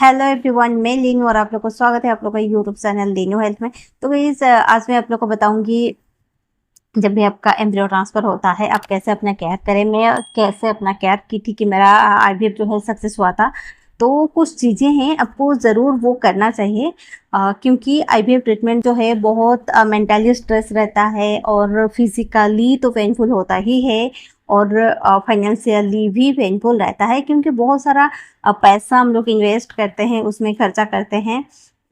Hello everyone, मैं लीनू और आप लोग को स्वागत है आप लोग का यूट्यूब चैनल लीनू हेल्थ में। तो गाइस आज मैं आप लोग को बताऊंगी जब भी आपका एम्ब्रियो ट्रांसफर होता है आप कैसे अपना केयर करें। मैं कैसे अपना केयर की थी कि मेरा आईवीएफ जो है सक्सेस हुआ था। तो कुछ चीज़ें हैं आपको ज़रूर वो करना चाहिए, क्योंकि आईवीएफ ट्रीटमेंट जो है बहुत मेंटली स्ट्रेस रहता है और फिजिकली तो पेनफुल होता ही है और फाइनेंशियली भी पेनफुल रहता है, क्योंकि बहुत सारा पैसा हम लोग इन्वेस्ट करते हैं, उसमें खर्चा करते हैं।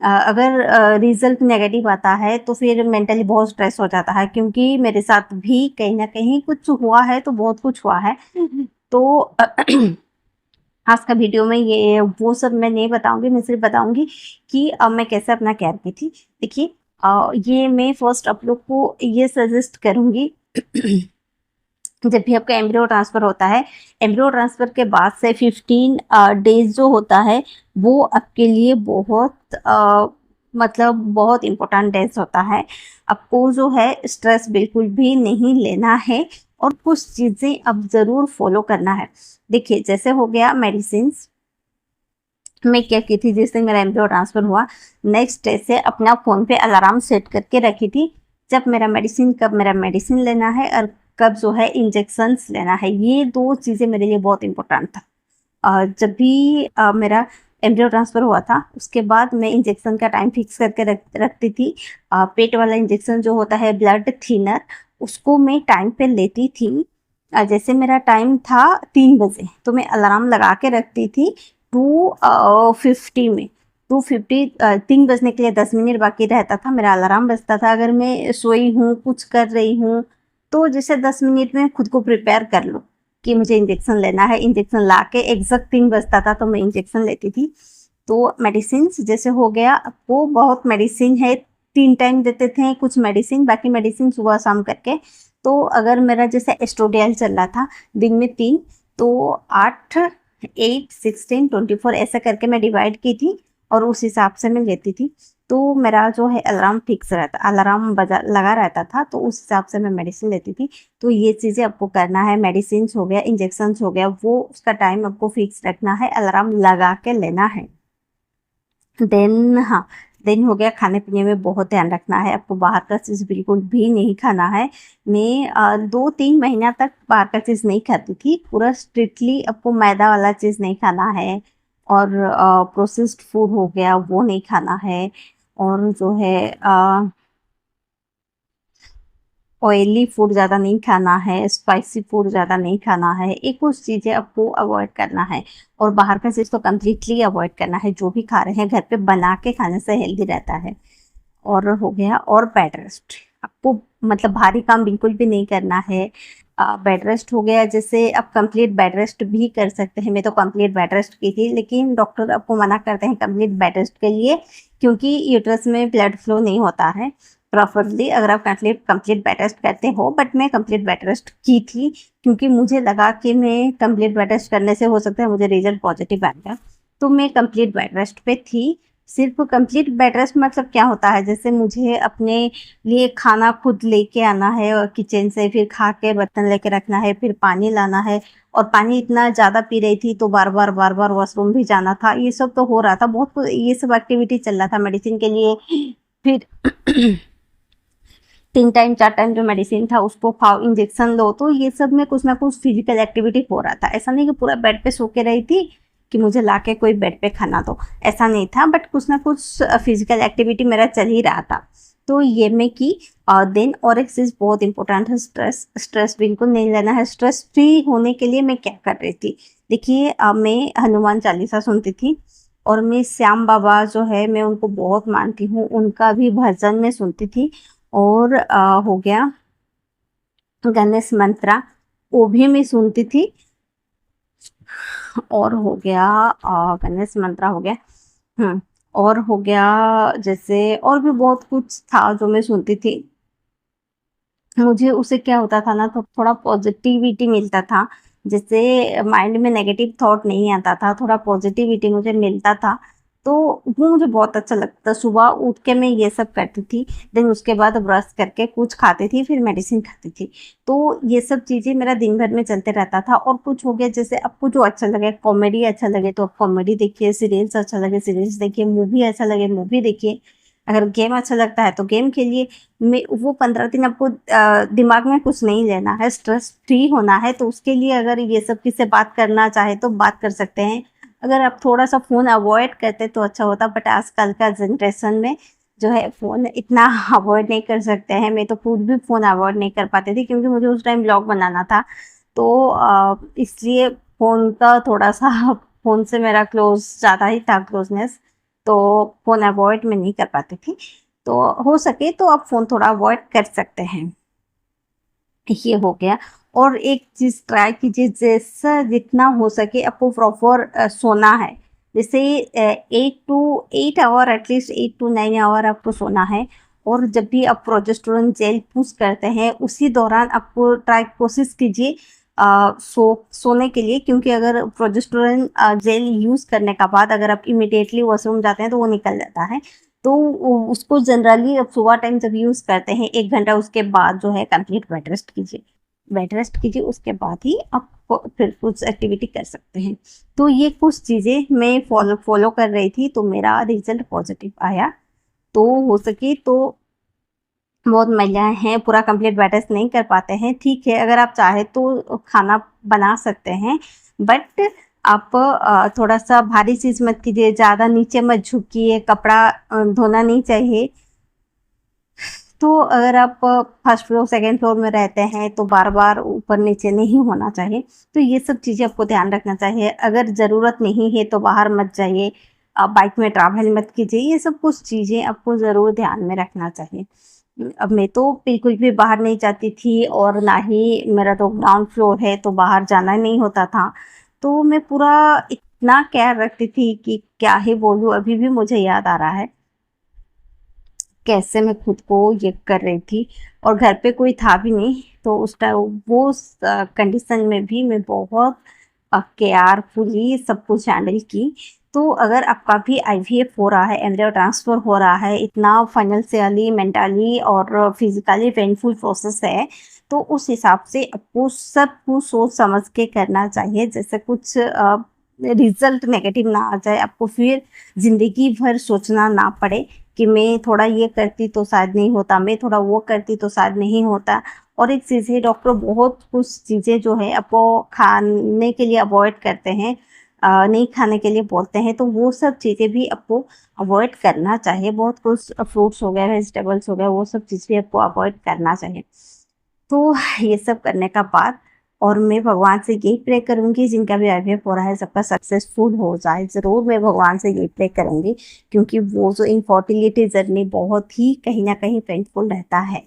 अगर रिजल्ट नेगेटिव आता है तो फिर मेंटली बहुत स्ट्रेस हो जाता है, क्योंकि मेरे साथ भी कहीं ना कहीं कुछ हुआ है, तो बहुत कुछ हुआ है। तो आज का वीडियो में ये वो सब मैं नहीं बताऊंगी, मैं सिर्फ बताऊंगी कि अब मैं कैसे अपना केयर की थी। देखिए, ये मैं फर्स्ट आप लोग को ये सजेस्ट करूंगी जब भी आपका एम्ब्रियो ट्रांसफर होता है, एम्ब्रियो ट्रांसफर के बाद से 15 डेज जो होता है वो आपके लिए बहुत मतलब बहुत इम्पोर्टेंट डेज होता है। आपको जो है स्ट्रेस बिल्कुल भी नहीं लेना है और कुछ चीज़ें अब ज़रूर फॉलो करना है। देखिए, जैसे हो गया मेडिसिन। मैं क्या की थी, जिस दिन मेरा एम्ब्रियो ट्रांसफर हुआ नेक्स्ट डे से अपना फ़ोन पे अलार्म सेट करके रखी थी, जब कब मेरा मेडिसिन लेना है और कब जो है इंजेक्शंस लेना है। ये दो चीज़ें मेरे लिए बहुत इंपॉर्टेंट था। जब भी मेरा एम्ब्रियो ट्रांसफर हुआ था उसके बाद मैं इंजेक्शन का टाइम फिक्स करके रखती थी। पेट वाला इंजेक्शन जो होता है ब्लड थिनर, उसको मैं टाइम पे लेती थी। जैसे मेरा टाइम था 3 बजे तो मैं अलार्म लगा के रखती थी 2:50 में। 2:50 3 बजने के लिए 10 मिनट बाकी रहता था, मेरा अलार्म बजता था। अगर मैं सोई हूँ कुछ कर रही हूँ तो जैसे 10 मिनट में खुद को प्रिपेयर कर लो कि मुझे इंजेक्शन लेना है। इंजेक्शन ला के एग्जैक्ट 3 बजता था तो मैं इंजेक्शन लेती थी। तो मेडिसिन जैसे हो गया, आपको बहुत मेडिसिन है, 3 टाइम देते थे कुछ मेडिसिन, बाकी मेडिसिन सुबह शाम करके। तो अगर मेरा जैसे एस्ट्रोडियल चल रहा था दिन में 3, तो 8, 8, 16, 24 ऐसा करके मैं डिवाइड की थी और उस हिसाब से मैं लेती थी। तो मेरा जो है अलार्म फिक्स रहता, अलार्म बजा लगा रहता था, तो उस हिसाब से मैं मेडिसिन लेती थी। तो ये चीज़ें आपको करना है, मेडिसिन हो गया, इंजेक्शन हो गया, वो उसका टाइम आपको फिक्स रखना है, अलार्म लगा के लेना है। देन हाँ, देन हो गया खाने पीने में बहुत ध्यान रखना है, आपको बाहर का चीज़ बिल्कुल भी नहीं खाना है। मैं 2-3 महीना तक बाहर का चीज़ नहीं खाती थी, पूरा स्ट्रिक्टली आपको मैदा वाला चीज़ नहीं खाना है और प्रोसेस्ड फूड हो गया वो नहीं खाना है। और जो है ऑयली फूड ज़्यादा नहीं खाना है, स्पाइसी फूड ज़्यादा नहीं खाना है, एक कुछ चीज़ें आपको अवॉइड करना है। और बाहर का चीज़ तो कम्प्लीटली अवॉइड करना है, जो भी खा रहे हैं घर पे बना के खाने से हेल्दी रहता है। और हो गया, और बेड रेस्ट आपको, मतलब भारी काम बिल्कुल भी नहीं करना है। बेड रेस्ट हो गया, जैसे आप कंप्लीट बेड रेस्ट भी कर सकते हैं। मैं तो कंप्लीट बेड रेस्ट की थी, लेकिन डॉक्टर आपको मना करते हैं कंप्लीट बेड रेस्ट के लिए, क्योंकि यूट्रस में ब्लड फ्लो नहीं होता है प्रॉपरली अगर आप कंप्लीट कंप्लीट बेड रेस्ट करते हो। बट मैं कंप्लीट बेड रेस्ट की थी, क्योंकि मुझे लगा कि मैं कंप्लीट बेड रेस्ट करने से हो सकता है मुझे रिजल्ट पॉजिटिव आएगा, तो मैं कंप्लीट बेड रेस्ट पे थी। सिर्फ कंप्लीट बेड रेस्ट मतलब क्या होता है, जैसे मुझे अपने लिए खाना खुद लेके आना है और किचन से, फिर खा के बर्तन लेके रखना है, फिर पानी लाना है। और पानी इतना ज़्यादा पी रही थी तो बार बार वॉशरूम भी जाना था, ये सब तो हो रहा था, बहुत ये सब एक्टिविटी चल रहा था मेडिसिन के लिए। फिर 3 टाइम 4 टाइम जो मेडिसिन था उसको खाओ, इंजेक्शन लो, तो ये सब में कुछ ना कुछ फिजिकल एक्टिविटी हो रहा था। ऐसा नहीं कि पूरा बेड पे सो के रही थी कि मुझे लाके कोई बेड पे खाना दो, ऐसा नहीं था, बट कुछ ना कुछ फिजिकल एक्टिविटी मेरा चल ही रहा था। तो ये मैं की। देन और एक चीज़ बहुत इंपॉर्टेंट है, स्ट्रेस। स्ट्रेस बिल्कुल नहीं लेना है। स्ट्रेस फ्री होने के लिए मैं क्या कर रही थी, देखिए, मैं हनुमान चालीसा सुनती थी और मैं श्याम बाबा जो है मैं उनको बहुत मानती हूँ, उनका भी भजन में सुनती थी। और हो गया गणेश मंत्रा, वो भी मैं सुनती थी। और हो गया गणेश मंत्रा हो गया। और हो गया, जैसे और भी बहुत कुछ था जो मैं सुनती थी। मुझे उससे क्या होता था ना, तो थोड़ा पॉजिटिविटी मिलता था, जैसे माइंड में नेगेटिव थॉट नहीं आता था, थोड़ा पॉजिटिविटी मुझे मिलता था। तो वो मुझे बहुत अच्छा लगता था। सुबह उठ के मैं ये सब करती थी, देन उसके बाद ब्रश करके कुछ खाती थी, फिर मेडिसिन खाती थी। तो ये सब चीज़ें मेरा दिन भर में चलते रहता था। और कुछ हो गया, जैसे आपको जो अच्छा लगे, कॉमेडी अच्छा लगे तो आप कॉमेडी देखिए, सीरियल्स अच्छा लगे सीरियल्स देखिए, मूवी अच्छा लगे मूवी देखिए, अगर गेम अच्छा लगता है तो गेम खेलिए। मैं वो 15 दिन आपको दिमाग में कुछ नहीं लेना है, स्ट्रेस फ्री होना है, तो उसके लिए अगर ये सब किससे बात करना चाहे तो बात कर सकते हैं। अगर आप थोड़ा सा फ़ोन अवॉइड करते तो अच्छा होता, बट आजकल का जनरेशन में जो है फ़ोन इतना अवॉइड नहीं कर सकते हैं। मैं तो खुद भी फ़ोन अवॉइड नहीं कर पाती थी, क्योंकि मुझे उस टाइम ब्लॉग बनाना था। तो इसलिए फ़ोन का थोड़ा सा फ़ोन से मेरा क्लोज ज़्यादा ही था, क्लोजनेस। तो फ़ोन अवॉइड मैं नहीं कर पाती थी। तो हो सके तो आप फ़ोन थोड़ा अवॉइड कर सकते हैं, ये हो गया। और एक चीज़ ट्राई कीजिए, जैसा जितना हो सके आपको प्रॉपर सोना है। जैसे 8 to 8 hour, at least 8 to 9 hour आपको सोना है। और जब भी आप प्रोजेस्टेरोन जेल पुश करते हैं, उसी दौरान आपको ट्राई कोशिश कीजिए सोने के लिए, क्योंकि अगर प्रोजेस्टेरोन जेल यूज़ करने का बाद अगर आप इमिडिएटली वॉशरूम जाते हैं तो वो निकल जाता है। तो उसको जनरली अब सुबह टाइम जब यूज़ करते हैं 1 घंटा उसके बाद जो है कंप्लीट बेड रेस्ट कीजिए। बेड रेस्ट कीजिए, उसके बाद ही आप फिर कुछ एक्टिविटी कर सकते हैं। तो ये कुछ चीज़ें मैं फॉलो कर रही थी, तो मेरा रिजल्ट पॉजिटिव आया। तो हो सके तो बहुत महिलाएं हैं पूरा कंप्लीट बेड रेस्ट नहीं कर पाते हैं, ठीक है, अगर आप चाहे तो खाना बना सकते हैं, बट आप थोड़ा सा भारी चीज़ मत कीजिए, ज़्यादा नीचे मत झुकिए, कपड़ा धोना नहीं चाहिए। तो अगर आप फर्स्ट फ्लोर सेकंड फ्लोर में रहते हैं तो बार बार ऊपर नीचे नहीं होना चाहिए। तो ये सब चीज़ें आपको ध्यान रखना चाहिए। अगर ज़रूरत नहीं है तो बाहर मत जाइए, बाइक में ट्रैवल मत कीजिए, ये सब कुछ चीज़ें आपको ज़रूर ध्यान में रखना चाहिए। अब मैं तो बिल्कुल भी बाहर नहीं जाती थी, और ना ही मेरा तो ग्राउंड फ्लोर है तो बाहर जाना नहीं होता था। तो मैं पूरा इतना केयर रखती थी कि क्या ही बोलूँ, अभी भी मुझे याद आ रहा है कैसे मैं खुद को ये कर रही थी। और घर पे कोई था भी नहीं, तो उस टाइम वो कंडीशन में भी मैं बहुत केयरफुली सब कुछ हैंडल की। तो अगर आपका भी आईवीएफ हो रहा है, एम्ब्रियो ट्रांसफ़र हो रहा है, इतना फाइनेंशियली, मेंटली और फिजिकली पेनफुल प्रोसेस है, तो उस हिसाब से आपको सब कुछ सोच समझ के करना चाहिए। जैसे कुछ रिजल्ट नेगेटिव ना आ जाए, आपको फिर ज़िंदगी भर सोचना ना पड़े कि मैं थोड़ा ये करती तो शायद नहीं होता, मैं थोड़ा वो करती तो शायद नहीं होता। और एक चीज़ है, डॉक्टर बहुत कुछ चीज़ें जो है आपको खाने के लिए अवॉइड करते हैं, नहीं खाने के लिए बोलते हैं, तो वो सब चीज़ें भी आपको अवॉइड करना चाहिए। बहुत कुछ फ्रूट्स हो गए, वेजिटेबल्स हो गए, वो सब चीज़ भी आपको अवॉइड करना चाहिए। तो ये सब करने का बाद, और मैं भगवान से यही प्रे करूँगी जिनका भी आईवीएफ हो रहा है सबका सक्सेसफुल हो जाए। ज़रूर मैं भगवान से यही प्रे करूँगी, क्योंकि वो जो इनफर्टिलिटी जर्नी बहुत ही कहीं न कहीं पेनफुल रहता है।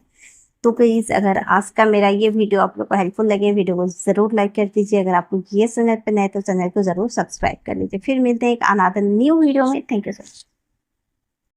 तो प्लीज़ अगर आज का मेरा ये वीडियो आप लोग को हेल्पफुल लगे, वीडियो को ज़रूर लाइक कर दीजिए। अगर आप लोग ये चैनल पे नए तो चैनल को ज़रूर सब्सक्राइब कर लीजिए। फिर मिलते हैं एक अनदर न्यू वीडियो में। Thank you so much.